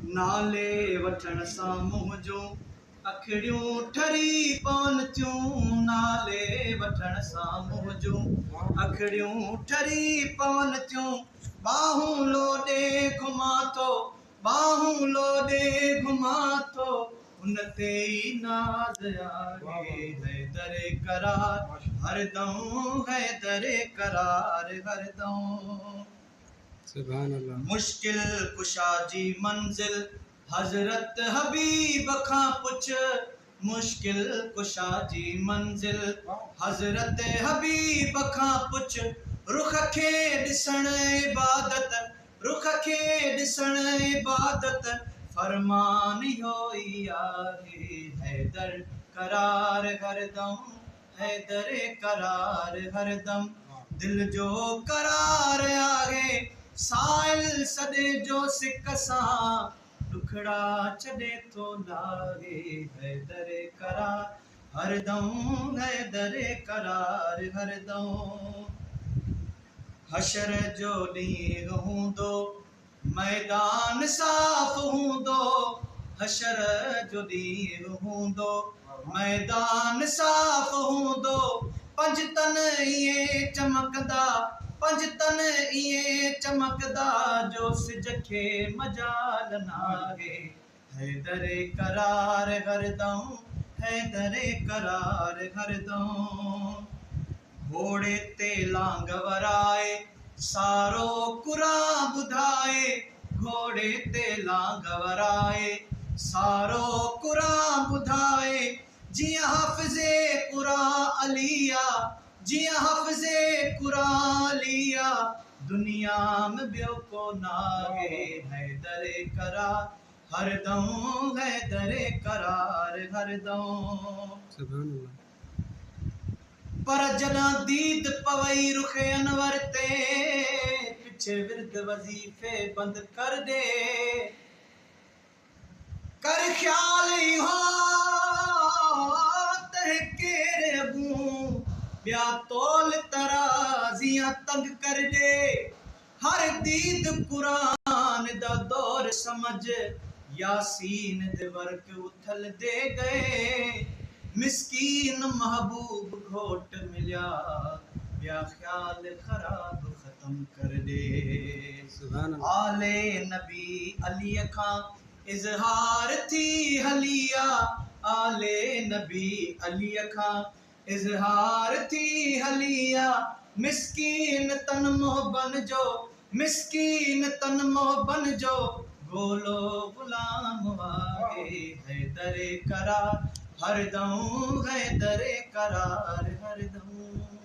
नाले वठण सां मुंहुं जूं अखिड़ियूं ठरी पवन थियूं। नाले वठण सां मुंहुं जूं अखिड़ियूं ठरी पवन थियूं। बाहूं लोॾे घुमां थो, बाहूं लोॾे घुमां थो, उन ते ई नाज़ आहे। हैदर करार हरदम, हैदर करार हरदम। सुभान अल्लाह। मुश्किल कुशा जी मंजिल हज़रत हबीब खां पुछ। मुश्किल कुशा जी मंजिल हज़रत हबीब खां पुछ। रुख खे ॾिसण इबादत, रुख खे ॾिसण इबादत, फरमान इहो ई आहे। हैदर करार हरदम, हैदर करार हरदम। दिल जो करार आहे साइल सॾे जो सिक सां, ॾुखड़ा छॾे थो लाहे। हैदर करार हरदम, हैदर करार हरदम। हशर जो ॾींहुं हूंदो, मैदान साफ़ हूंदो। हशर जो ॾींहुं हूंदो, मैदान साफ़ हूंदो। पंज तन इएं चमकंदा, पंज तन इएं चमकंदा, जो सिज खे मजाल नाहे। हैदर करार हरदम, हैदर करार हरदम। घोड़े ते लांग वराए सारो क़ुरान ॿुधाए। घोड़े ते लांग वराए सारो क़ुरान ॿुधाए। जीअं हाफ़िज़े क़ुरान अली आ, जीअं हाफ़िज़े क़ुरान अली आ, दुनिया में ॿियो को नाहे। हैदर करार हरदम, हैदर करार हरदम। सुभान अल्लाह। पर जॾां दीद पवई रुख़ अनवर ते, पिछे विर्द वज़ीफ़े बंद कर दे। कर ख्याल इहो त केरे अॻूं ॿिया तोल तराज़ियां तंग कर दे। हर दीद कुरान दा दौर समझ, यासीन दे वर्क उथल दे गए। मिस्कीन महबूब घोट मिलिया, ॿिया ख़्याल ख़राब ख़त्म कर दे। सुभान अल्लाह। आले नबी अलीअ खां इज़हार थी हली आ, आले नबी अलीअ खां इज़हार थी हली आ। मिस्कीन तन मोहबन जो, मिस्कीन तन मोहबन जो, गोलो गुलाम आहे। हैदर करार हरदम, हैदर करार हरदम।